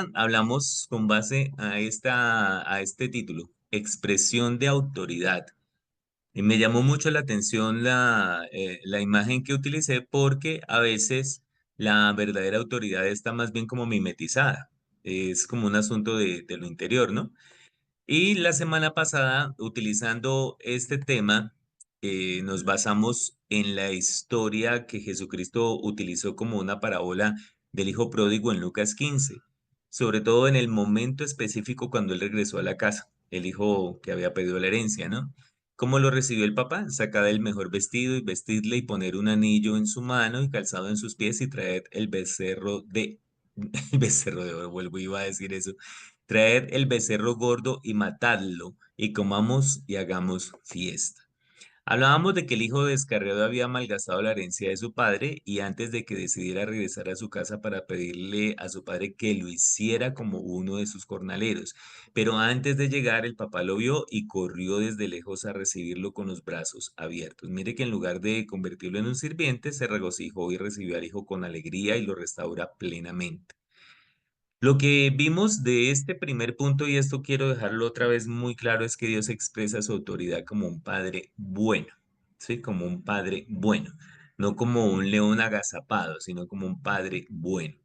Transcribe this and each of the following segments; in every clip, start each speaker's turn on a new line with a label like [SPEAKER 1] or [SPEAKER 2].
[SPEAKER 1] pasada hablamos con base a este título, expresión de autoridad. Y me llamó mucho la atención la imagen que utilicé porque a veces la verdadera autoridad está más bien como mimetizada. Es como un asunto de lo interior, ¿no? Y la semana pasada, utilizando este tema, nos basamos en la historia que Jesucristo utilizó como una parábola del hijo pródigo en Lucas 15, sobre todo en el momento específico cuando él regresó a la casa, el hijo que había pedido la herencia, ¿no? ¿Cómo lo recibió el papá? Sacar el mejor vestido y vestirle y poner un anillo en su mano y calzado en sus pies y traer el becerro de, el becerro de oro, vuelvo, iba a decir eso. Traed el becerro gordo y matadlo, y comamos y hagamos fiesta. Hablábamos de que el hijo descarriado había malgastado la herencia de su padre y antes de que decidiera regresar a su casa para pedirle a su padre que lo hiciera como uno de sus jornaleros. Pero antes de llegar, el papá lo vio y corrió desde lejos a recibirlo con los brazos abiertos. Mire que en lugar de convertirlo en un sirviente, se regocijó y recibió al hijo con alegría y lo restaura plenamente. Lo que vimos de este primer punto, y esto quiero dejarlo otra vez muy claro, es que Dios expresa su autoridad como un padre bueno, ¿sí? Como un padre bueno, no como un león agazapado, sino como un padre bueno,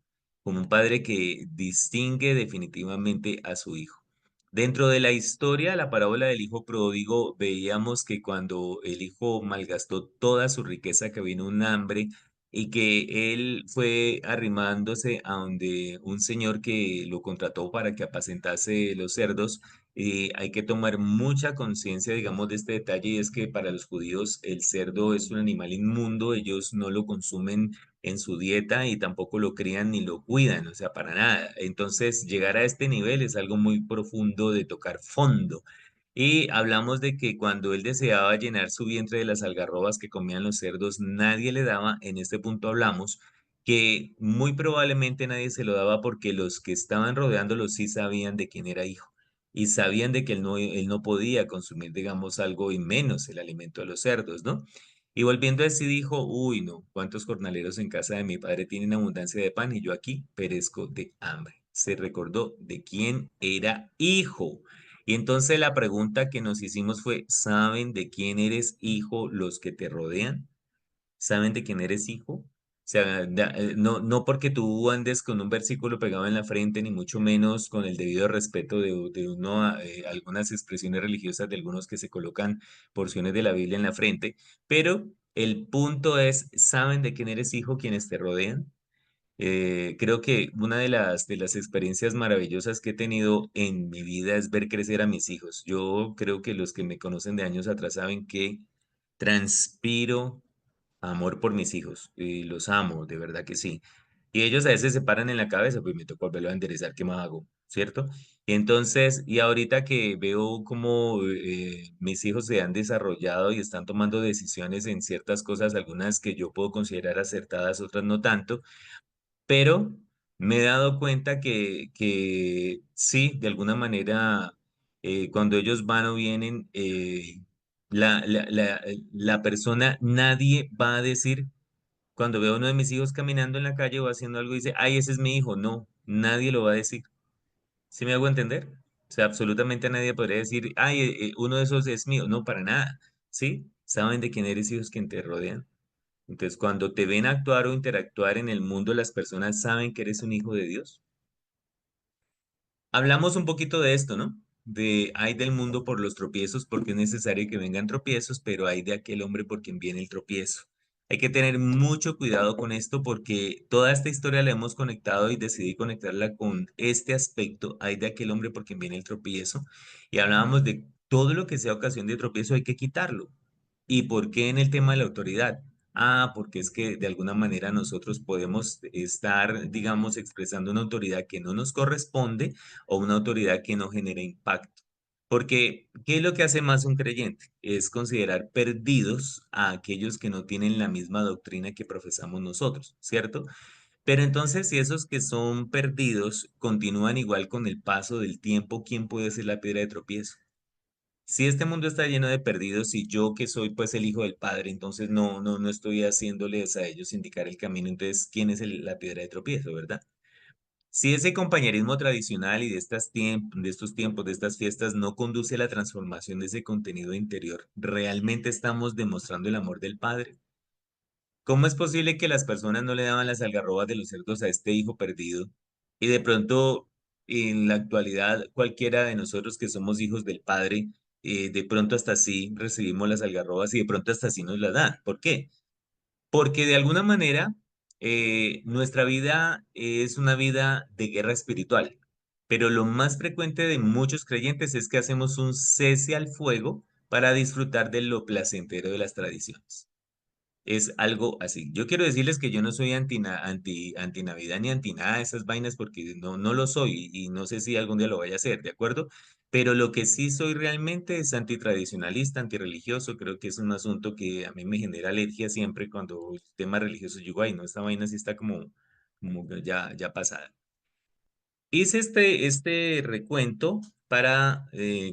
[SPEAKER 1] como un padre que distingue definitivamente a su hijo. Dentro de la historia, la parábola del hijo pródigo, veíamos que cuando el hijo malgastó toda su riqueza, que vino un hambre y que él fue arrimándose a donde un señor que lo contrató para que apacentase los cerdos. Hay que tomar mucha conciencia, digamos, de este detalle, y es que para los judíos el cerdo es un animal inmundo, ellos no lo consumen en su dieta y tampoco lo crían ni lo cuidan, o sea, para nada. Entonces, llegar a este nivel es algo muy profundo de tocar fondo. Y hablamos de que cuando él deseaba llenar su vientre de las algarrobas que comían los cerdos, nadie le daba. En este punto hablamos que muy probablemente nadie se lo daba porque los que estaban rodeándolo sí sabían de quién era hijo y sabían de que él no podía consumir, digamos, algo y menos el alimento de los cerdos, ¿no? Y volviendo a sí dijo, uy, no, ¿cuántos jornaleros en casa de mi padre tienen abundancia de pan y yo aquí perezco de hambre? Se recordó de quién era hijo. Y entonces la pregunta que nos hicimos fue, ¿saben de quién eres hijo los que te rodean? ¿Saben de quién eres hijo? O sea, no, no porque tú andes con un versículo pegado en la frente, ni mucho menos con el debido respeto de uno a algunas expresiones religiosas de algunos que se colocan porciones de la Biblia en la frente, pero el punto es, ¿saben de quién eres hijo quienes te rodean? Creo que una de las experiencias maravillosas que he tenido en mi vida es ver crecer a mis hijos. Yo creo que los que me conocen de años atrás saben que transpiro amor por mis hijos y los amo, de verdad que sí. Y ellos a veces se paran en la cabeza, pues me toca volverlo a enderezar, ¿qué más hago? ¿Cierto? Y entonces, y ahorita que veo cómo mis hijos se han desarrollado y están tomando decisiones en ciertas cosas, algunas que yo puedo considerar acertadas, otras no tanto, pero me he dado cuenta que sí, de alguna manera, cuando ellos van o vienen, la persona, nadie va a decir, cuando veo a uno de mis hijos caminando en la calle o haciendo algo, dice, ay, ese es mi hijo. No, nadie lo va a decir. ¿Sí me hago entender? O sea, absolutamente nadie podría decir, ay, uno de esos es mío. No, para nada. ¿Sí? ¿Saben de quién eres hijos quien te rodean? Entonces, cuando te ven actuar o interactuar en el mundo, las personas saben que eres un hijo de Dios. Hablamos un poquito de esto, ¿no? De hay del mundo por los tropiezos, porque es necesario que vengan tropiezos, pero hay de aquel hombre por quien viene el tropiezo. Hay que tener mucho cuidado con esto porque toda esta historia la hemos conectado y decidí conectarla con este aspecto, hay de aquel hombre por quien viene el tropiezo. Y hablábamos de todo lo que sea ocasión de tropiezo hay que quitarlo. ¿Y por qué en el tema de la autoridad? Ah, porque es que de alguna manera nosotros podemos estar, digamos, expresando una autoridad que no nos corresponde o una autoridad que no genera impacto. Porque, ¿qué es lo que hace más un creyente? Es considerar perdidos a aquellos que no tienen la misma doctrina que profesamos nosotros, ¿cierto? Pero entonces, si esos que son perdidos continúan igual con el paso del tiempo, ¿quién puede ser la piedra de tropiezo? Si este mundo está lleno de perdidos y yo que soy pues el hijo del Padre, entonces no estoy haciéndoles a ellos indicar el camino, entonces ¿quién es la piedra de tropiezo, verdad? Si ese compañerismo tradicional y de estos tiempos, de estas fiestas, no conduce a la transformación de ese contenido interior, ¿realmente estamos demostrando el amor del Padre? ¿Cómo es posible que las personas no le daban las algarrobas de los cerdos a este hijo perdido? Y de pronto, en la actualidad, cualquiera de nosotros que somos hijos del Padre, de pronto hasta así recibimos las algarrobas y de pronto hasta así nos las dan. ¿Por qué? Porque de alguna manera nuestra vida es una vida de guerra espiritual, pero lo más frecuente de muchos creyentes es que hacemos un cese al fuego para disfrutar de lo placentero de las tradiciones. Es algo así. Yo quiero decirles que yo no soy anti Navidad ni anti nada de esas vainas porque no lo soy y no sé si algún día lo vaya a hacer, ¿de acuerdo? Pero lo que sí soy realmente es antitradicionalista, antirreligioso. Creo que es un asunto que a mí me genera alergia siempre cuando el tema religioso digo, ay, no, esta vaina sí está como que ya pasada. Hice este recuento para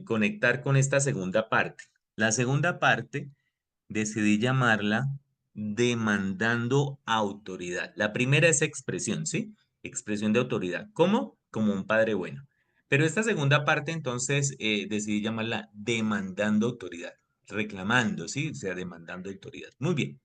[SPEAKER 1] conectar con esta segunda parte. La segunda parte decidí llamarla demandando autoridad. La primera es expresión, ¿sí? Expresión de autoridad. ¿Cómo? Como un padre bueno. Pero esta segunda parte, entonces, decidí llamarla demandando autoridad, reclamando, ¿sí? O sea, demandando autoridad. Muy bien.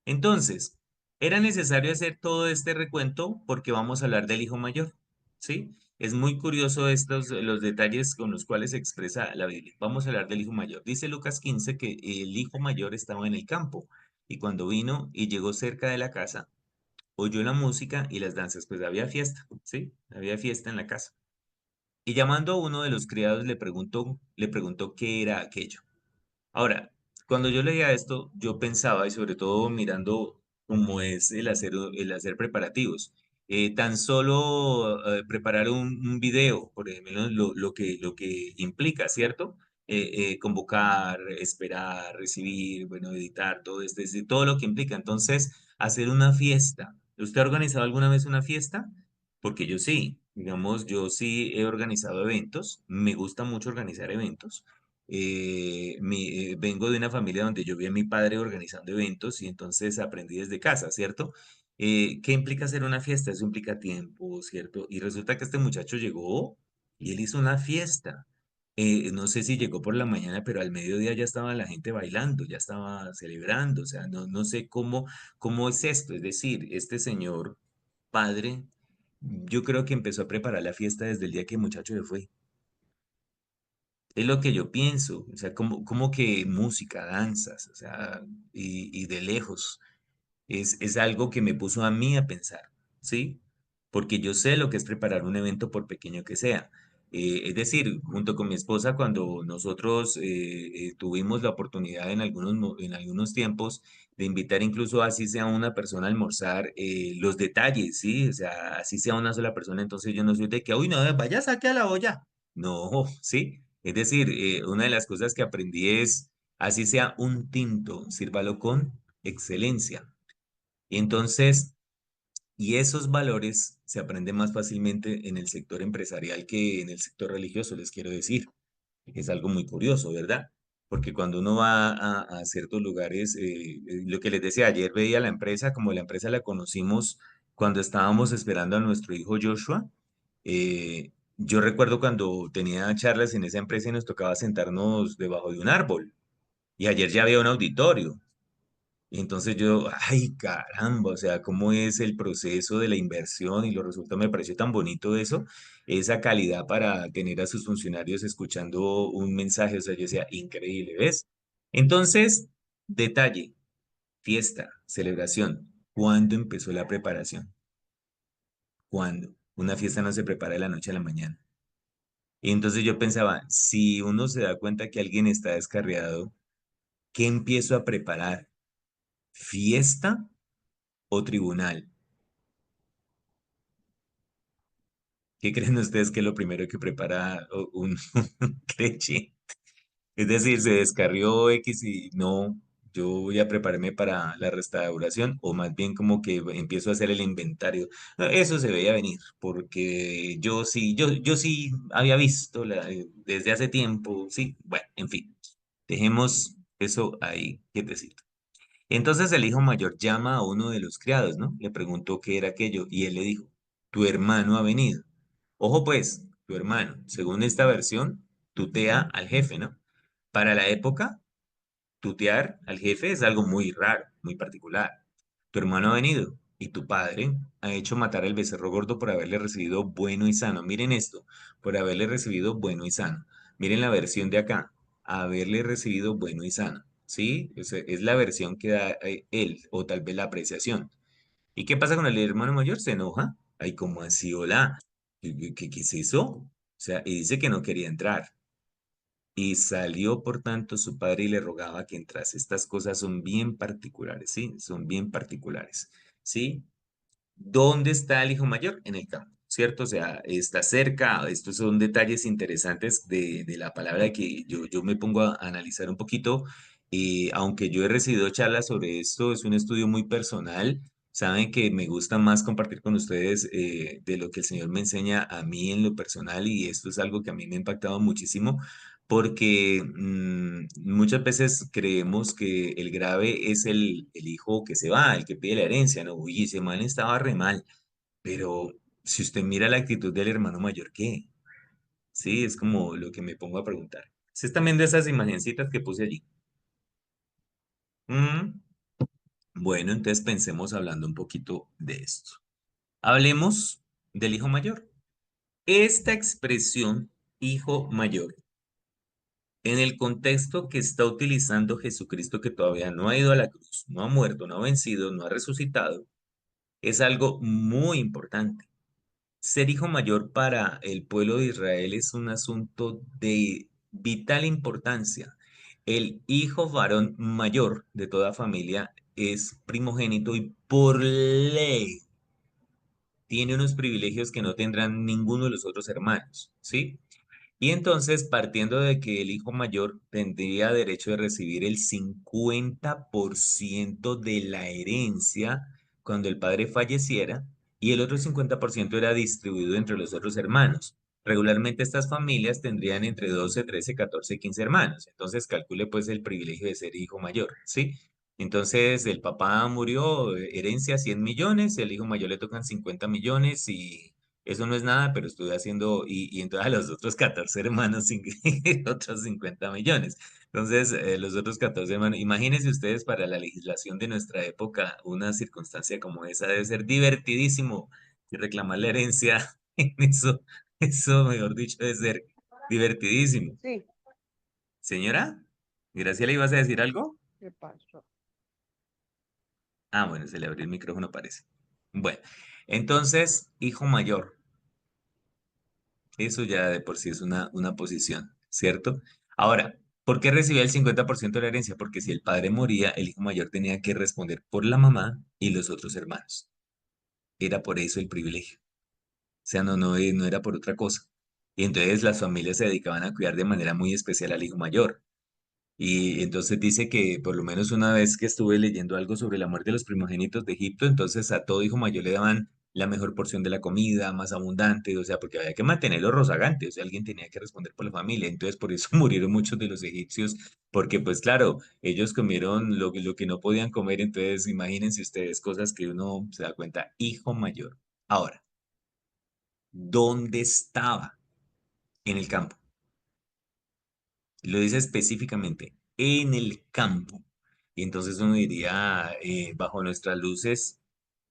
[SPEAKER 1] Entonces, era necesario hacer todo este recuento porque vamos a hablar del hijo mayor, ¿sí? Es muy curioso los detalles con los cuales se expresa la Biblia. Vamos a hablar del hijo mayor. Dice Lucas 15 que el hijo mayor estaba en el campo y cuando vino y llegó cerca de la casa, oyó la música y las danzas, pues había fiesta, ¿sí? Había fiesta en la casa. Y llamando a uno de los criados le preguntó qué era aquello. Ahora, cuando yo leía esto, yo pensaba, y sobre todo mirando cómo es el hacer preparativos, tan solo preparar un video, por ejemplo, lo que implica, ¿cierto? Convocar, esperar, recibir, bueno, editar, todo lo que implica. Entonces, hacer una fiesta. ¿Usted ha organizado alguna vez una fiesta? Porque yo sí, digamos, yo sí he organizado eventos, me gusta mucho organizar eventos. Vengo de una familia donde yo vi a mi padre organizando eventos y entonces aprendí desde casa, ¿cierto? ¿Qué implica hacer una fiesta? Eso implica tiempo, ¿cierto? Y resulta que este muchacho llegó y él hizo una fiesta. No sé si llegó por la mañana, pero al mediodía ya estaba la gente bailando, ya estaba celebrando, o sea, no sé cómo es esto. Es decir, este señor padre, yo creo que empezó a preparar la fiesta desde el día que el muchacho se fue. Es lo que yo pienso, o sea, como que música, danzas, o sea, y de lejos, es algo que me puso a mí a pensar, ¿sí? Porque yo sé lo que es preparar un evento por pequeño que sea. Es decir, junto con mi esposa, cuando nosotros tuvimos la oportunidad en algunos tiempos de invitar incluso así sea una persona a almorzar, los detalles, ¿sí? O sea, así sea una sola persona, entonces yo no soy de que, uy, no, vaya, saque a la olla. No, ¿sí? Es decir, una de las cosas que aprendí es, así sea un tinto, sírvalo con excelencia. Y entonces, y esos valores se aprenden más fácilmente en el sector empresarial que en el sector religioso, les quiero decir. Es algo muy curioso, ¿verdad? Porque cuando uno va a ciertos lugares, lo que les decía ayer, veía la empresa, como la empresa la conocimos cuando estábamos esperando a nuestro hijo Joshua. Yo recuerdo cuando tenía charlas en esa empresa y nos tocaba sentarnos debajo de un árbol. Y ayer ya había un auditorio. Y entonces yo, ay, caramba, o sea, cómo es el proceso de la inversión y los resultados, me pareció tan bonito eso, esa calidad para tener a sus funcionarios escuchando un mensaje, o sea, yo decía, increíble, ¿ves? Entonces, detalle, fiesta, celebración, ¿cuándo empezó la preparación? ¿Cuándo? Una fiesta no se prepara de la noche a la mañana. Y entonces yo pensaba, si uno se da cuenta que alguien está descarriado, ¿qué empiezo a preparar? ¿Fiesta o tribunal? ¿Qué creen ustedes que es lo primero que prepara un creyente? Es decir, se descarrió X y no, yo voy a prepararme para la restauración o más bien como que empiezo a hacer el inventario. No, eso se veía venir porque yo sí había visto desde hace tiempo, sí, bueno, en fin, dejemos eso ahí quietecito. Entonces el hijo mayor llama a uno de los criados, ¿no? Le preguntó qué era aquello y él le dijo. tu hermano ha venido. Ojo pues, tu hermano, según esta versión, tutea al jefe, ¿no? Para la época, tutear al jefe es algo muy raro, muy particular. Tu hermano ha venido y tu padre ha hecho matar al becerro gordo por haberle recibido bueno y sano. Miren esto, por haberle recibido bueno y sano. Miren la versión de acá, haberle recibido bueno y sano. ¿Sí? Es la versión que da él, o tal vez la apreciación. ¿Y qué pasa con el hermano mayor? Se enoja. Ay, ¿cómo así? Hola. ¿Qué es eso? O sea, y dice que no quería entrar. Y salió, por tanto, su padre y le rogaba que entrase. Estas cosas son bien particulares, ¿sí? Son bien particulares, ¿sí? ¿Dónde está el hijo mayor? En el campo, ¿cierto? O sea, está cerca. Estos son detalles interesantes de la palabra que yo me pongo a analizar un poquito. Aunque yo he recibido charlas sobre esto, es un estudio muy personal. Saben que me gusta más compartir con ustedes de lo que el Señor me enseña a mí en lo personal y esto es algo que a mí me ha impactado muchísimo porque muchas veces creemos que el grave es el hijo que se va, el que pide la herencia, ¿no? Uy, ese man estaba re mal, pero si usted mira la actitud del hermano mayor, ¿qué? Sí, es como lo que me pongo a preguntar. ¿Sí están viendo esas imagencitas que puse allí? Mm, Bueno, entonces pensemos hablando un poquito de esto. Hablemos del hijo mayor. Esta expresión, hijo mayor, en el contexto que está utilizando Jesucristo, que todavía no ha ido a la cruz, no ha muerto, no ha vencido, no ha resucitado, es algo muy importante. Ser hijo mayor para el pueblo de Israel es un asunto de vital importancia. El hijo varón mayor de toda familia es primogénito y por ley tiene unos privilegios que no tendrán ninguno de los otros hermanos, ¿sí? Y entonces, partiendo de que el hijo mayor tendría derecho de recibir el 50% de la herencia cuando el padre falleciera, y el otro 50% era distribuido entre los otros hermanos. Regularmente estas familias tendrían entre 12, 13, 14, 15 hermanos. Entonces, calcule pues el privilegio de ser hijo mayor, ¿sí? Entonces, el papá murió, herencia 100 millones, el hijo mayor le tocan 50 millones y eso no es nada, pero estuve haciendo, y entonces a los otros 14 hermanos, otros 50 millones. Entonces, los otros 14 hermanos, imagínense ustedes para la legislación de nuestra época, una circunstancia como esa debe ser divertidísimo. Y reclamar la herencia, eso, mejor dicho, debe ser divertidísimo.
[SPEAKER 2] Sí,
[SPEAKER 1] Señora, Graciela, ¿ibas a decir algo?
[SPEAKER 2] ¿qué pasó?
[SPEAKER 1] Ah, bueno, se le abrió el micrófono, parece. Bueno, entonces, hijo mayor. Eso ya de por sí es una posición, ¿cierto? Ahora, ¿por qué recibía el 50% de la herencia? Porque si el padre moría, el hijo mayor tenía que responder por la mamá y los otros hermanos. Era por eso el privilegio. O sea, no era por otra cosa. Y entonces las familias se dedicaban a cuidar de manera muy especial al hijo mayor. Y entonces dice que por lo menos una vez que estuve leyendo algo sobre la muerte de los primogénitos de Egipto, entonces a todo hijo mayor le daban la mejor porción de la comida, más abundante, o sea, porque había que mantenerlo rozagante, o sea, alguien tenía que responder por la familia. Entonces por eso murieron muchos de los egipcios, porque pues claro, ellos comieron lo que no podían comer, entonces imagínense ustedes cosas que uno se da cuenta, hijo mayor. Ahora, ¿dónde estaba? En el campo. Lo dice específicamente, en el campo. Y entonces uno diría, bajo nuestras luces,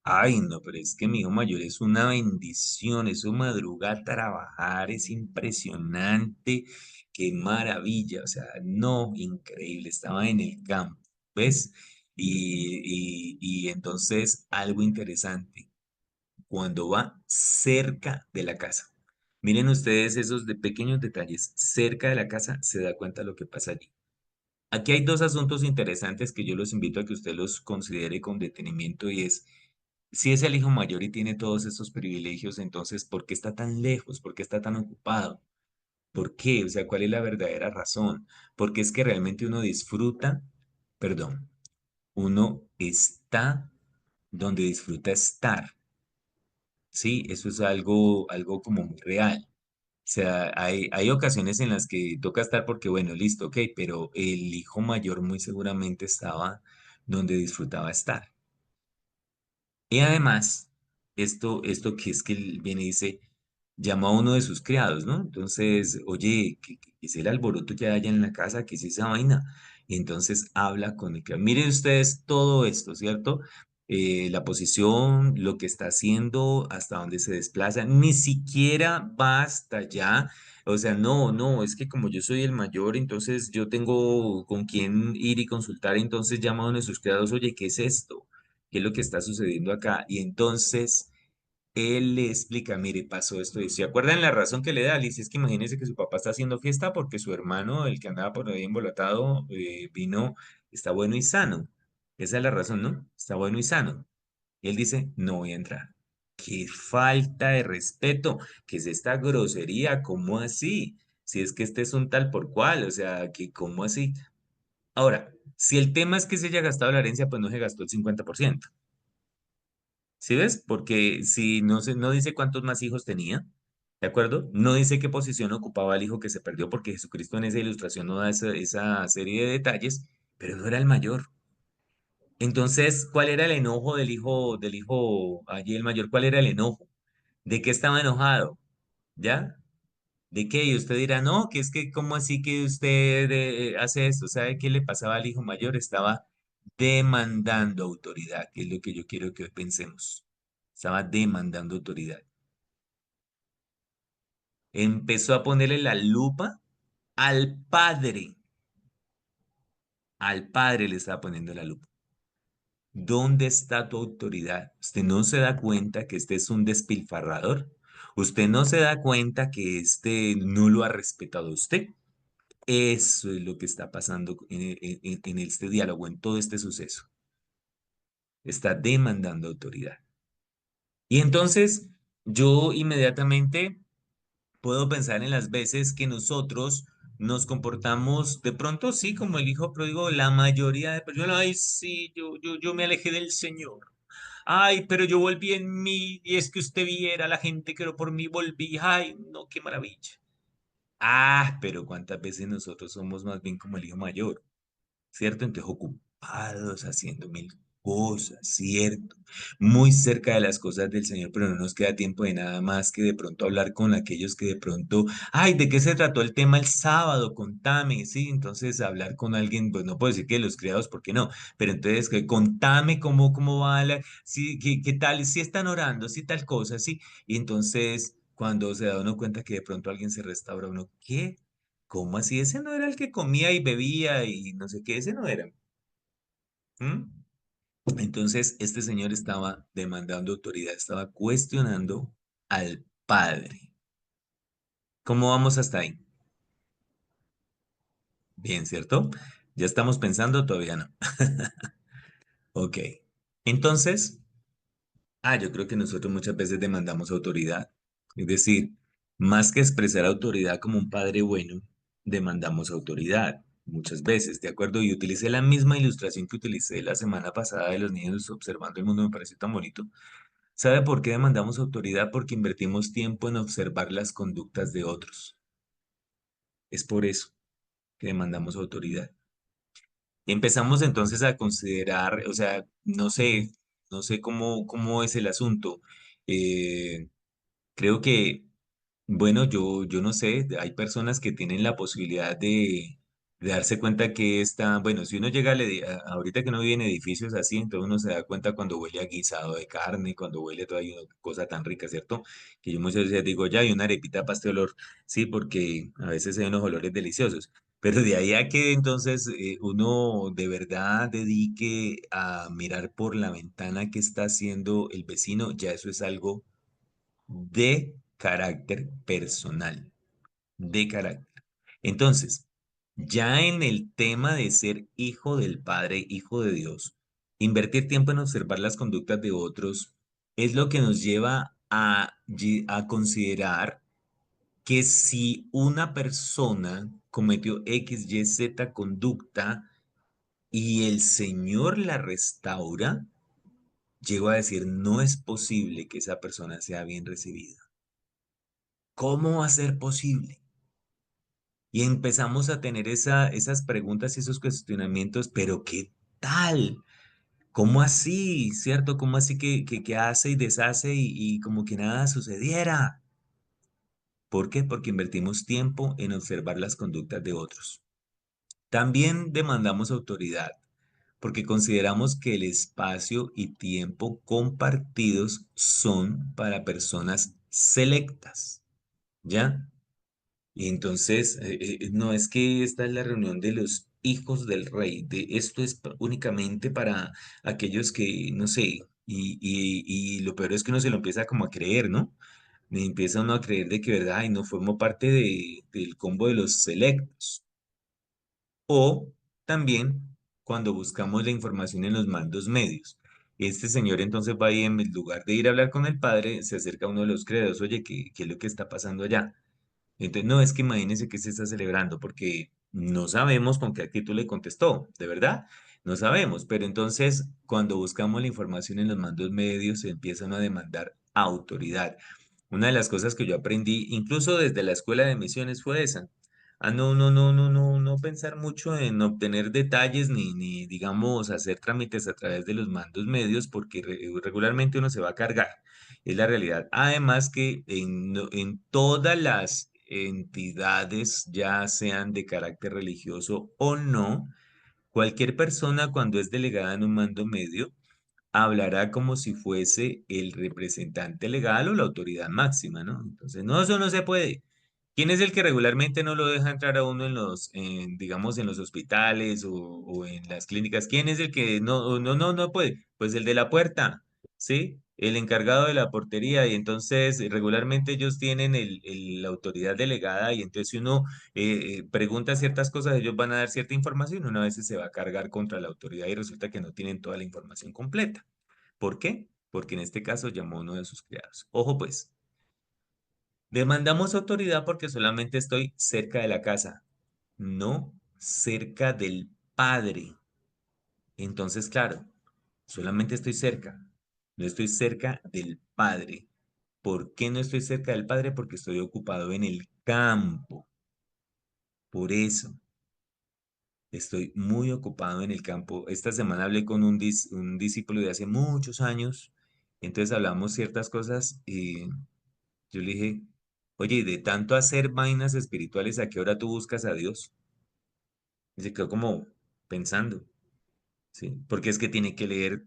[SPEAKER 1] ay, no, pero es que mi hijo mayor es una bendición, eso madruga a trabajar, es impresionante, qué maravilla, o sea, no, increíble, estaba en el campo, ¿ves? Y entonces algo interesante cuando va cerca de la casa. Miren ustedes esos de pequeños detalles. Cerca de la casa se da cuenta de lo que pasa allí. Aquí hay dos asuntos interesantes que yo los invito a que usted los considere con detenimiento y es, si es el hijo mayor y tiene todos esos privilegios, entonces, ¿por qué está tan lejos? ¿Por qué está tan ocupado? ¿Por qué? O sea, ¿cuál es la verdadera razón? Porque es que realmente uno disfruta, perdón, uno está donde disfruta estar. Sí, eso es algo como muy real. O sea, hay ocasiones en las que toca estar porque, bueno, listo, ok, pero el hijo mayor muy seguramente estaba donde disfrutaba estar. Y además, esto que es que él viene y dice, llama a uno de sus criados, ¿no? Entonces, oye, ¿qué es el alboroto que hay allá en la casa? ¿Qué es esa vaina? Y entonces habla con el criado. Miren ustedes todo esto, ¿cierto? La posición, lo que está haciendo, hasta dónde se desplaza, ni siquiera basta ya. O sea, no, es que como yo soy el mayor, entonces yo tengo con quién ir y consultar, entonces llama a uno de sus criados, oye, ¿qué es esto? ¿Qué es lo que está sucediendo acá? Y entonces él le explica, mire, pasó esto y ¿se acuerdan la razón que le da? Le dice, es que imagínese que su papá está haciendo fiesta porque su hermano, el que andaba por ahí embolatado, vino, está bueno y sano. Esa es la razón, ¿no? Está bueno y sano. Y él dice, no voy a entrar. Qué falta de respeto, qué es esta grosería, ¿cómo así? Si es que este es un tal por cual, o sea, que ¿cómo así? Ahora, si el tema es que se haya gastado la herencia, pues no se gastó el 50%. ¿Sí ves? Porque si no dice cuántos más hijos tenía, ¿de acuerdo? No dice qué posición ocupaba el hijo que se perdió, porque Jesucristo en esa ilustración no da esa serie de detalles, pero no era el mayor. Entonces, ¿cuál era el enojo del hijo allí el mayor? ¿Cuál era el enojo? ¿De qué estaba enojado? ¿Ya? ¿De qué? Y usted dirá, no, que es que, ¿cómo así que usted hace esto? ¿Sabe qué le pasaba al hijo mayor? Estaba demandando autoridad, que es lo que yo quiero que hoy pensemos. Estaba demandando autoridad. Empezó a ponerle la lupa al padre. Al padre le estaba poniendo la lupa. ¿Dónde está tu autoridad? ¿Usted no se da cuenta que este es un despilfarrador? ¿Usted no se da cuenta que este no lo ha respetado a usted? Eso es lo que está pasando en este diálogo, en todo este suceso. Está demandando autoridad. Y entonces yo inmediatamente puedo pensar en las veces que nosotros nos comportamos de pronto, sí, como el hijo pródigo, la mayoría de personas, ay, sí, yo me alejé del Señor. Ay, pero yo volví en mí y es que usted viera la gente que por mí volví. Ay, no, qué maravilla. Ah, pero cuántas veces nosotros somos más bien como el hijo mayor. ¿Cierto? Entonces ocupados haciendo mil cosas, ¿cierto? Muy cerca de las cosas del Señor, pero no nos queda tiempo de nada más que de pronto hablar con aquellos que de pronto, ay, ¿de qué se trató el tema el sábado? Contame, ¿sí? Entonces hablar con alguien, pues no puedo decir que los criados, ¿por qué no? Pero entonces que contame cómo va sí, qué tal, si están orando, si tal cosa, sí. Y entonces cuando se da uno cuenta que de pronto alguien se restaura, uno, ¿qué? ¿Cómo así? Ese no era el que comía y bebía y no sé qué, ese no era. ¿Mm? Entonces, este señor estaba demandando autoridad, estaba cuestionando al padre. ¿Cómo vamos hasta ahí? Bien, ¿cierto? ¿Ya estamos pensando? Todavía no. Ok. Entonces, yo creo que nosotros muchas veces demandamos autoridad. Es decir, más que expresar autoridad como un padre bueno, demandamos autoridad muchas veces, ¿de acuerdo? Y utilicé la misma ilustración que utilicé la semana pasada de los niños observando el mundo, me pareció tan bonito. ¿Sabe por qué demandamos autoridad? Porque invertimos tiempo en observar las conductas de otros. Es por eso que demandamos autoridad. Y empezamos entonces a considerar, o sea, no sé cómo es el asunto. Eh, Creo que, bueno, yo no sé, hay personas que tienen la posibilidad de darse cuenta que está, bueno, si uno llega ahorita que no vive en edificios así, entonces uno se da cuenta cuando huele a guisado de carne, cuando huele toda una cosa tan rica, ¿cierto? Que yo muchas veces digo, ya hay una arepita para este olor, sí, porque a veces hay unos olores deliciosos. Pero de ahí a que entonces uno de verdad dedique a mirar por la ventana qué está haciendo el vecino, ya eso es algo de carácter personal, de carácter. Entonces, ya en el tema de ser hijo del Padre, hijo de Dios, invertir tiempo en observar las conductas de otros es lo que nos lleva a considerar que si una persona cometió X, Y, Z conducta y el Señor la restaura, llego a decir, no es posible que esa persona sea bien recibida. ¿Cómo va a ser posible? Y empezamos a tener esas preguntas y esos cuestionamientos, pero ¿qué tal? ¿Cómo así? ¿Cierto? ¿Cómo así que hace y deshace y como que nada sucediera? ¿Por qué? Porque invertimos tiempo en observar las conductas de otros. También demandamos autoridad, porque consideramos que el espacio y tiempo compartidos son para personas selectas, ¿ya? Y entonces, no es que esta es la reunión de los hijos del rey, de esto es únicamente para aquellos que, no sé, y lo peor es que uno se lo empieza como a creer, ¿no? Me empieza uno a creer de que, verdad, y no formo parte del combo de los selectos. O también cuando buscamos la información en los mandos medios. Este señor entonces va ahí en lugar de ir a hablar con el padre, se acerca a uno de los credos, oye, ¿qué es lo que está pasando allá? Entonces, no, es que imagínense que se está celebrando, porque no sabemos con qué actitud le contestó, ¿de verdad? No sabemos, pero entonces cuando buscamos la información en los mandos medios se empiezan a demandar autoridad. Una de las cosas que yo aprendí, incluso desde la escuela de misiones, fue esa. No pensar mucho en obtener detalles ni, digamos, hacer trámites a través de los mandos medios, porque regularmente uno se va a cargar. Es la realidad. Además que en todas las entidades, ya sean de carácter religioso o no, cualquier persona cuando es delegada en un mando medio, hablará como si fuese el representante legal o la autoridad máxima, ¿no? Entonces, no, eso no se puede. ¿Quién es el que regularmente no lo deja entrar a uno digamos, en los hospitales o en las clínicas? ¿Quién es el que no puede? Pues el de la puerta, ¿sí? El encargado de la portería. Y entonces, regularmente ellos tienen la autoridad delegada y entonces si uno pregunta ciertas cosas, ellos van a dar cierta información, una vez se va a cargar contra la autoridad y resulta que no tienen toda la información completa. ¿Por qué? Porque en este caso llamó a uno de sus criados. Ojo pues, demandamos autoridad porque solamente estoy cerca de la casa, no cerca del padre. Entonces, claro, solamente estoy cerca, no estoy cerca del padre. ¿Por qué no estoy cerca del padre? Porque estoy ocupado en el campo. Por eso, estoy muy ocupado en el campo. Esta semana hablé con un discípulo de hace muchos años. Entonces hablamos ciertas cosas y yo le dije, oye, y de tanto hacer vainas espirituales, ¿a qué hora tú buscas a Dios? Y se quedó como pensando, ¿sí? Porque es que tiene que leer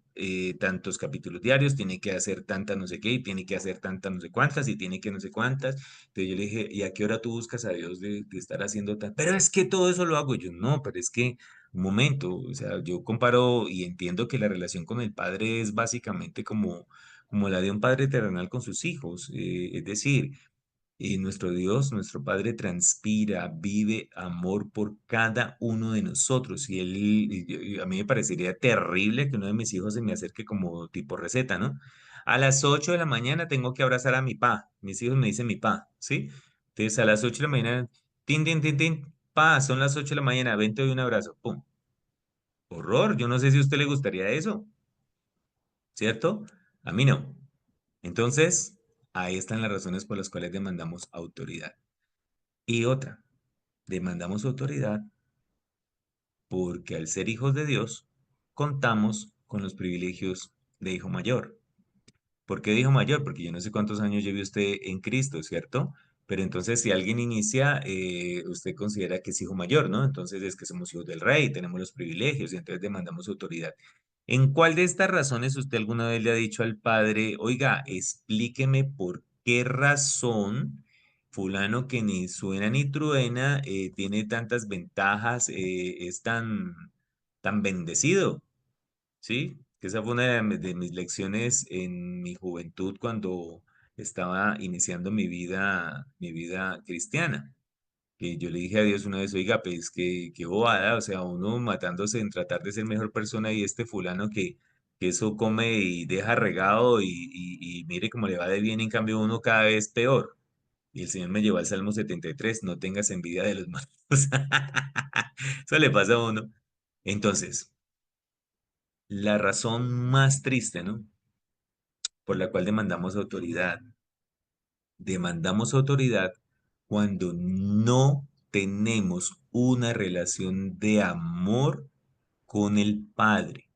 [SPEAKER 1] tantos capítulos diarios, tiene que hacer tantas no sé qué, y tiene que hacer tantas no sé cuántas, y tiene que no sé cuántas. Entonces yo le dije, ¿y a qué hora tú buscas a Dios de estar haciendo tan? Pero es que todo eso lo hago yo. No, pero es que, un momento, o sea, yo comparo y entiendo que la relación con el Padre es básicamente como la de un padre terrenal con sus hijos. Es decir, y nuestro Dios, nuestro Padre, transpira, vive amor por cada uno de nosotros. A mí me parecería terrible que uno de mis hijos se me acerque como tipo receta, ¿no? A las 8 de la mañana tengo que abrazar a mi pa. Mis hijos me dicen mi pa, ¿sí? Entonces a las 8 de la mañana, tin, pa, son las 8 de la mañana, ven, te doy un abrazo. ¡Pum! Horror, yo no sé si a usted le gustaría eso, ¿cierto? A mí no. Entonces, ahí están las razones por las cuales demandamos autoridad. Y otra, demandamos autoridad porque al ser hijos de Dios, contamos con los privilegios de hijo mayor. ¿Por qué de hijo mayor? Porque yo no sé cuántos años lleve usted en Cristo, ¿cierto? Pero entonces si alguien inicia, usted considera que es hijo mayor, ¿no? Entonces es que somos hijos del rey, tenemos los privilegios y entonces demandamos autoridad. ¿En cuál de estas razones usted alguna vez le ha dicho al padre, oiga, explíqueme por qué razón fulano que ni suena ni truena, tiene tantas ventajas, es tan bendecido? ¿Sí? Que esa fue una de mis lecciones en mi juventud cuando estaba iniciando mi vida cristiana. Que yo le dije a Dios una vez, oiga, pues que bobada, o sea, uno matándose en tratar de ser mejor persona y este fulano que eso come y deja regado y mire cómo le va de bien, en cambio uno cada vez peor. Y el Señor me llevó al Salmo 73, no tengas envidia de los malos. Eso le pasa a uno. Entonces, la razón más triste, ¿no? Por la cual demandamos autoridad. Demandamos autoridad cuando no tenemos una relación de amor con el Padre.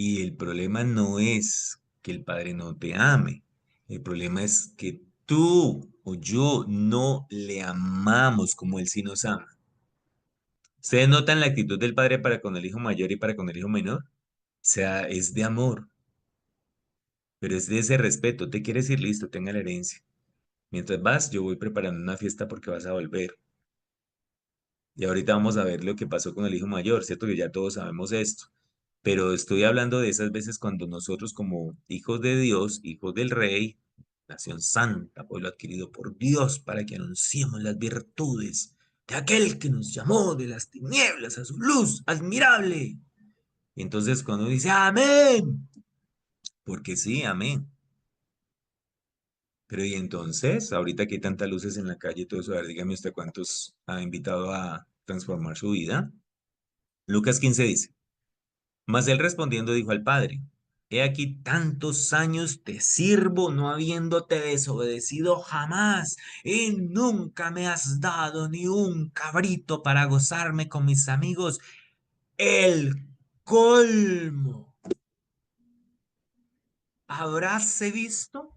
[SPEAKER 1] Y el problema no es que el Padre no te ame. El problema es que tú o yo no le amamos como Él sí nos ama. ¿Ustedes notan la actitud del Padre para con el hijo mayor y para con el hijo menor? O sea, es de amor, pero es de ese respeto. Te quieres ir, listo, tenga la herencia. Mientras vas, yo voy preparando una fiesta porque vas a volver. Y ahorita vamos a ver lo que pasó con el hijo mayor, ¿cierto? Que ya todos sabemos esto. Pero estoy hablando de esas veces cuando nosotros como hijos de Dios, hijos del Rey, nación santa, pueblo adquirido por Dios, para que anunciemos las virtudes de aquel que nos llamó de las tinieblas a su luz admirable. Y entonces cuando dice amén, porque sí, amén. Pero y entonces, ahorita que hay tantas luces en la calle y todo eso, a ver, dígame usted cuántos ha invitado a transformar su vida. Lucas 15 dice. Mas él respondiendo dijo al padre, he aquí tantos años te sirvo no habiéndote desobedecido jamás, y nunca me has dado ni un cabrito para gozarme con mis amigos. El colmo. ¿Habráse visto?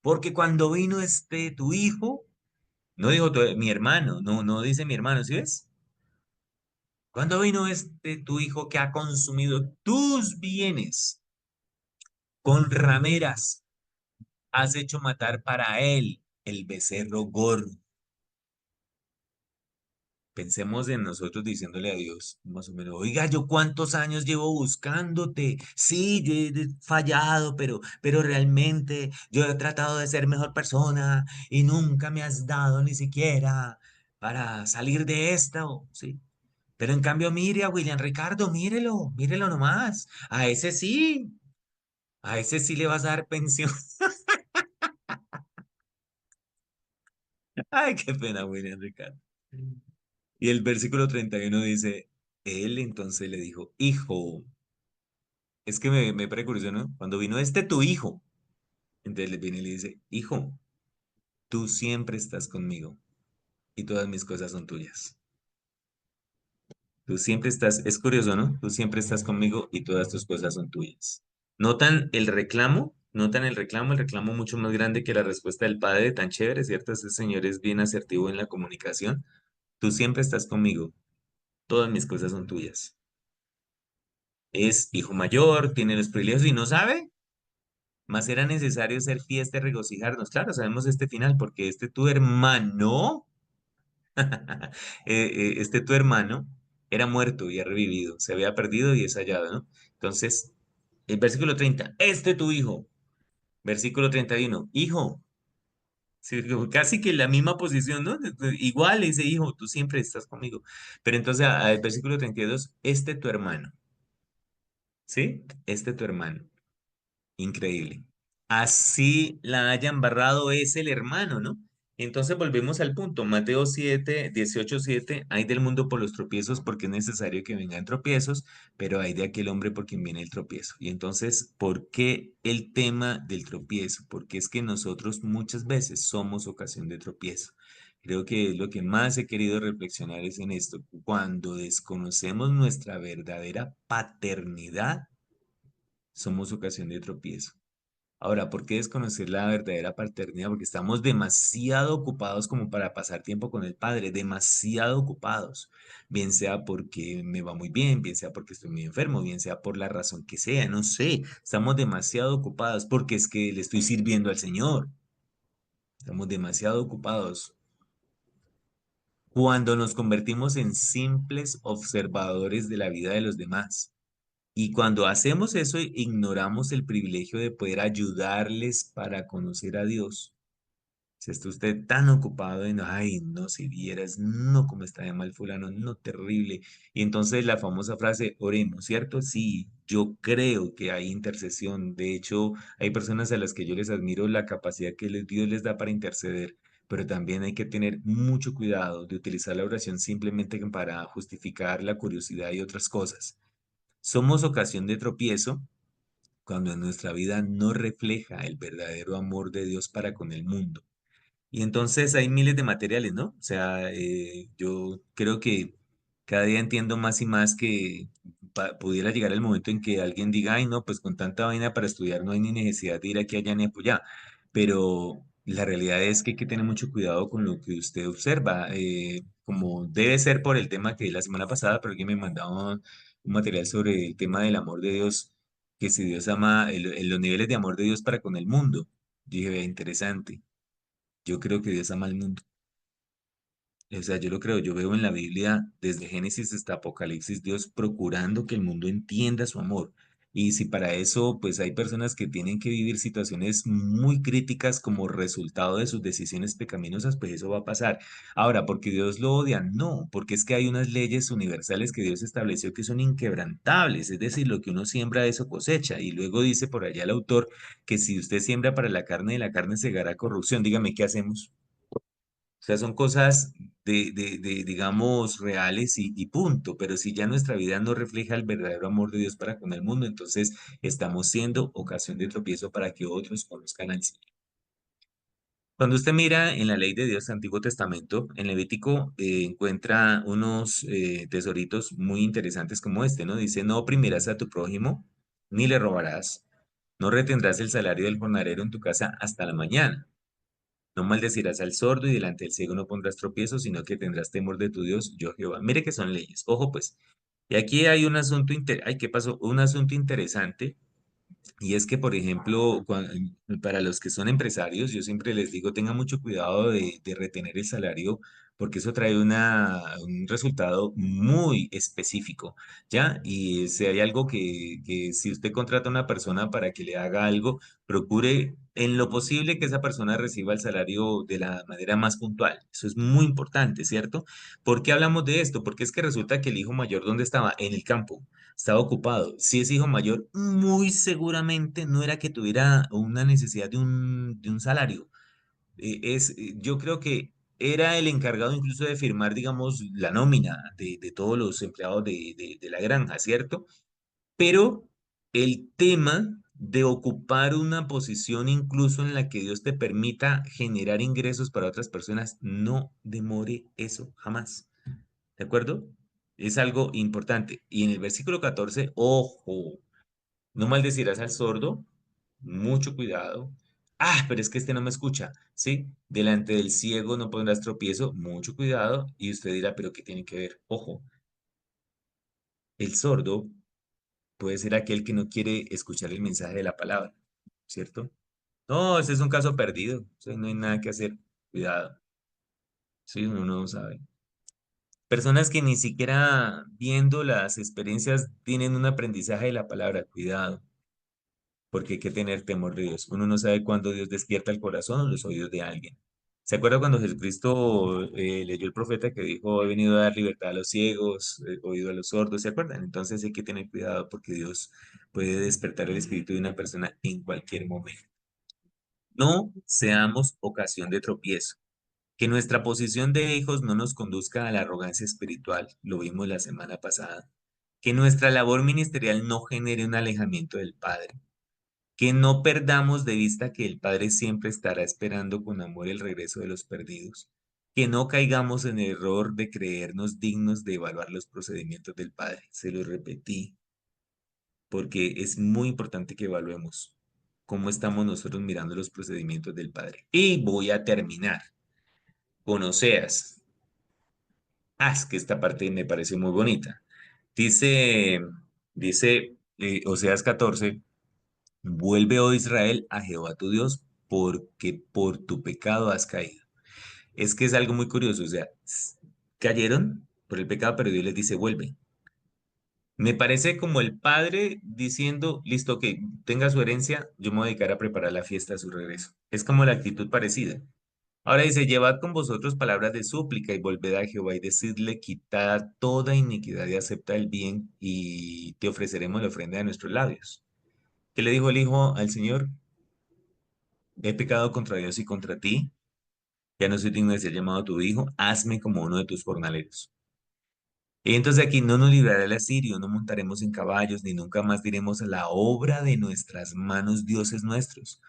[SPEAKER 1] Porque cuando vino este tu hijo, no dijo mi hermano, no, no dice mi hermano, ¿sí ves? Cuando vino este tu hijo que ha consumido tus bienes con rameras, has hecho matar para él el becerro gordo. Pensemos en nosotros diciéndole a Dios, más o menos, oiga, yo cuántos años llevo buscándote. Sí, yo he fallado, pero realmente yo he tratado de ser mejor persona y nunca me has dado ni siquiera para salir de esto, ¿sí? Pero en cambio, mire a William Ricardo, mírelo, mírelo nomás. A ese sí le vas a dar pensión. Ay, qué pena, William Ricardo. Y el versículo 31 dice, él entonces le dijo, hijo, es que me precurrió, ¿no? Cuando vino este tu hijo, entonces le viene y le dice, hijo, tú siempre estás conmigo y todas mis cosas son tuyas. Tú siempre estás, es curioso, ¿no? Tú siempre estás conmigo y todas tus cosas son tuyas. ¿Notan el reclamo? ¿Notan el reclamo mucho más grande que la respuesta del padre, tan chévere, ¿cierto? Ese señor es bien asertivo en la comunicación. Tú siempre estás conmigo, todas mis cosas son tuyas. Es hijo mayor, tiene los privilegios y no sabe, más era necesario ser fiesta y regocijarnos. Claro, sabemos este final, porque este tu hermano, este tu hermano era muerto y ha revivido, se había perdido y es hallado, ¿no? Entonces, el versículo 30, este tu hijo. Versículo 31, hijo. Sí, casi que la misma posición, ¿no? Igual ese hijo, tú siempre estás conmigo. Pero entonces, al versículo 32, este tu hermano, ¿sí? Este tu hermano. Increíble. Así la haya embarrado es el hermano, ¿no? Entonces volvemos al punto. Mateo 7, 18, 7. Hay del mundo por los tropiezos porque es necesario que vengan tropiezos, pero hay de aquel hombre por quien viene el tropiezo. Y entonces, ¿por qué el tema del tropiezo? Porque es que nosotros muchas veces somos ocasión de tropiezo. Creo que lo que más he querido reflexionar es en esto. Cuando desconocemos nuestra verdadera paternidad, somos ocasión de tropiezo. Ahora, ¿por qué desconocer la verdadera paternidad? Porque estamos demasiado ocupados como para pasar tiempo con el Padre, demasiado ocupados, bien sea porque me va muy bien, bien sea porque estoy muy enfermo, bien sea por la razón que sea, no sé, estamos demasiado ocupados porque es que le estoy sirviendo al Señor, estamos demasiado ocupados. Cuando nos convertimos en simples observadores de la vida de los demás. Y cuando hacemos eso, ignoramos el privilegio de poder ayudarles para conocer a Dios. Si está usted tan ocupado en, ay, no, si vieras, no, cómo está de mal fulano, no, terrible. Y entonces la famosa frase, oremos, ¿cierto? Sí, yo creo que hay intercesión. De hecho, hay personas a las que yo les admiro la capacidad que Dios les da para interceder. Pero también hay que tener mucho cuidado de utilizar la oración simplemente para justificar la curiosidad y otras cosas. Somos ocasión de tropiezo cuando en nuestra vida no refleja el verdadero amor de Dios para con el mundo. Y entonces hay miles de materiales, ¿no? O sea, yo creo que cada día entiendo más y más que pudiera llegar el momento en que alguien diga, ay, no, pues con tanta vaina para estudiar no hay ni necesidad de ir aquí, allá, ni allá. Pero la realidad es que hay que tener mucho cuidado con lo que usted observa, como debe ser por el tema que vi la semana pasada, pero alguien me mandaba un material sobre el tema del amor de Dios, que si Dios ama, los niveles de amor de Dios para con el mundo. Yo dije, vea, interesante. Yo creo que Dios ama al mundo. O sea, yo lo creo, yo veo en la Biblia, desde Génesis hasta Apocalipsis, Dios procurando que el mundo entienda su amor. Y si para eso, pues hay personas que tienen que vivir situaciones muy críticas como resultado de sus decisiones pecaminosas, pues eso va a pasar. Ahora, ¿porque Dios lo odia? No, porque es que hay unas leyes universales que Dios estableció que son inquebrantables, es decir, lo que uno siembra, eso cosecha. Y luego dice por allá el autor que si usted siembra para la carne, de la carne segará corrupción. Dígame, ¿qué hacemos? O sea, son cosas digamos, reales y punto. Pero si ya nuestra vida no refleja el verdadero amor de Dios para con el mundo, entonces estamos siendo ocasión de tropiezo para que otros conozcan al Señor. Cuando usted mira en la ley de Dios, Antiguo Testamento, en Levítico, encuentra unos tesoritos muy interesantes como este, ¿no? Dice, no oprimirás a tu prójimo, ni le robarás, no retendrás el salario del jornalero en tu casa hasta la mañana. No maldecirás al sordo y delante del ciego no pondrás tropiezo, sino que tendrás temor de tu Dios, yo Jehová. Mire que son leyes. Ojo pues. Y aquí hay un asunto, ay, ¿qué pasó? Un asunto interesante y es que, por ejemplo, para los que son empresarios, yo siempre les digo, tengan mucho cuidado de retener el salario, porque eso trae un resultado muy específico, ¿ya? Y si hay algo que si usted contrata a una persona para que le haga algo, procure en lo posible que esa persona reciba el salario de la manera más puntual. Eso es muy importante, ¿cierto? ¿Por qué hablamos de esto? Porque es que resulta que el hijo mayor, ¿dónde estaba? En el campo, estaba ocupado. Si es hijo mayor, muy seguramente no era que tuviera una necesidad de un salario. Yo creo que era el encargado incluso de firmar, digamos, la nómina de todos los empleados de la granja, ¿cierto? Pero el tema de ocupar una posición incluso en la que Dios te permita generar ingresos para otras personas, no demore eso jamás. ¿De acuerdo? Es algo importante. Y en el versículo 14, ojo, no maldecirás al sordo, mucho cuidado. Ah, pero es que este no me escucha, ¿sí? Delante del ciego no pondrás tropiezo, mucho cuidado. Y usted dirá, pero ¿qué tiene que ver? Ojo, el sordo puede ser aquel que no quiere escuchar el mensaje de la palabra, ¿cierto? No, ese es un caso perdido, o sea, no hay nada que hacer. Cuidado, sí, uno no sabe. Personas que ni siquiera viendo las experiencias tienen un aprendizaje de la palabra, cuidado, porque hay que tener temor de Dios. Uno no sabe cuándo Dios despierta el corazón o los oídos de alguien. ¿Se acuerda cuando Jesucristo leyó el profeta que dijo, he venido a dar libertad a los ciegos, oído a los sordos? ¿Se acuerdan? Entonces hay que tener cuidado porque Dios puede despertar el espíritu de una persona en cualquier momento. No seamos ocasión de tropiezo. Que nuestra posición de hijos no nos conduzca a la arrogancia espiritual, lo vimos la semana pasada. Que nuestra labor ministerial no genere un alejamiento del Padre. Que no perdamos de vista que el Padre siempre estará esperando con amor el regreso de los perdidos. Que no caigamos en el error de creernos dignos de evaluar los procedimientos del Padre. Se lo repetí, porque es muy importante que evaluemos cómo estamos nosotros mirando los procedimientos del Padre. Y voy a terminar con Oseas. Ah, es que esta parte me parece muy bonita. Dice, dice Oseas 14, vuelve, oh Israel, a Jehová tu Dios, porque por tu pecado has caído. Es que es algo muy curioso, o sea, cayeron por el pecado, pero Dios les dice, vuelve. Me parece como el padre diciendo, listo, que tenga su herencia, yo me voy a dedicar a preparar la fiesta de su regreso. Es como la actitud parecida. Ahora dice, llevad con vosotros palabras de súplica y volved a Jehová y decidle, quitad toda iniquidad y acepta el bien y te ofreceremos la ofrenda de nuestros labios. ¿Qué le dijo el hijo al Señor? He pecado contra Dios y contra ti, ya no soy digno de ser llamado tu hijo, hazme como uno de tus jornaleros. Y entonces aquí no nos librará el asirio, no montaremos en caballos, ni nunca más diremos a la obra de nuestras manos, dioses nuestros,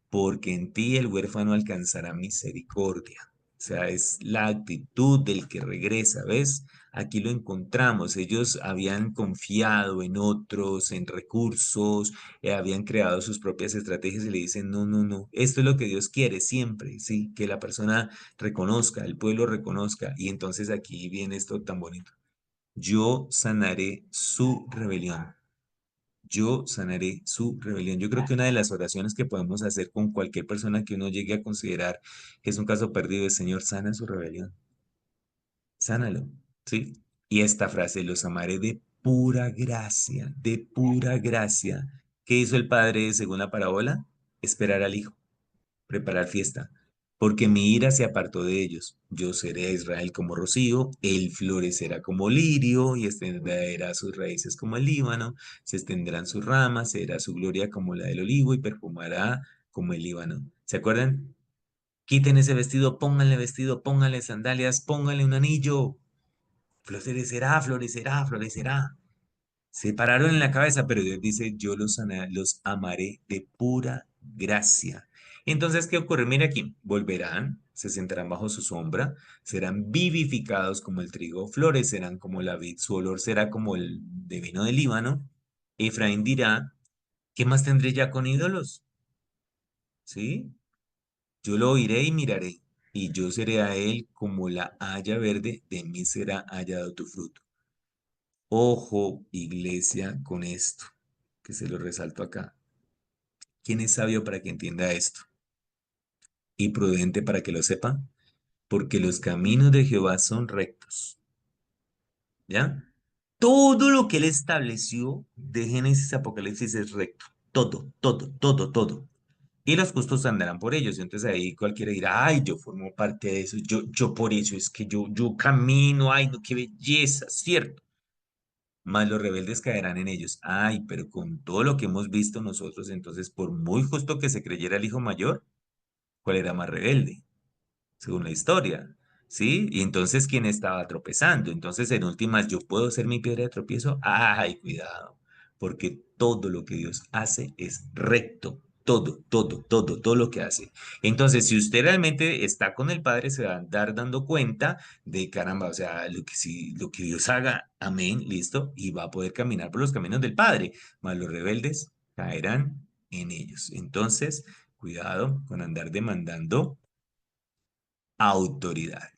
[SPEAKER 1] porque en ti el huérfano alcanzará misericordia. O sea, es la actitud del que regresa, ¿ves? Aquí lo encontramos. Ellos habían confiado en otros, en recursos, habían creado sus propias estrategias y le dicen, no, no, no, esto es lo que Dios quiere siempre, ¿sí? Que la persona reconozca, el pueblo reconozca. Y entonces aquí viene esto tan bonito. Yo sanaré su rebelión. Yo sanaré su rebelión. Yo creo que una de las oraciones que podemos hacer con cualquier persona que uno llegue a considerar que es un caso perdido es, Señor, sana su rebelión. Sánalo, ¿sí? Y esta frase, los amaré de pura gracia, de pura gracia. ¿Qué hizo el padre según la parábola? Esperar al hijo, preparar fiesta, porque mi ira se apartó de ellos. Yo seré a Israel como rocío, él florecerá como lirio y extenderá sus raíces como el Líbano, se extenderán sus ramas, será su gloria como la del olivo y perfumará como el Líbano. ¿Se acuerdan? Quiten ese vestido, pónganle sandalias, pónganle un anillo. Florecerá, florecerá, florecerá. Se pararon en la cabeza, pero Dios dice, yo los amaré de pura gracia. Entonces, ¿qué ocurre? Mira aquí, volverán, se sentarán bajo su sombra, serán vivificados como el trigo, florecerán como la vid, su olor será como el de vino del Líbano. Efraín dirá, ¿qué más tendré ya con ídolos? ¿Sí? Yo lo oiré y miraré, y yo seré a él como la haya verde, de mí será hallado tu fruto. Ojo, iglesia, con esto, que se lo resalto acá. ¿Quién es sabio para que entienda esto? Y prudente para que lo sepa, porque los caminos de Jehová son rectos. ¿Ya? Todo lo que él estableció de Génesis a Apocalipsis es recto. Todo, todo, todo, todo. Y los justos andarán por ellos. Entonces ahí cualquiera dirá, ay, yo formo parte de eso, yo por eso es que yo camino, ay, no, qué belleza, ¿cierto? Mas los rebeldes caerán en ellos. Ay, pero con todo lo que hemos visto nosotros, entonces, por muy justo que se creyera el hijo mayor, ¿cuál era más rebelde? Según la historia, ¿sí? Y entonces, ¿quién estaba tropezando? Entonces, en últimas, ¿yo puedo ser mi piedra de tropiezo? Ay, cuidado, porque todo lo que Dios hace es recto. Todo, todo, todo, todo lo que hace. Entonces, si usted realmente está con el Padre, se va a andar dando cuenta de caramba, o sea, lo que, si, lo que Dios haga, amén, listo, y va a poder caminar por los caminos del Padre. Mas los rebeldes caerán en ellos. Entonces, cuidado con andar demandando autoridad.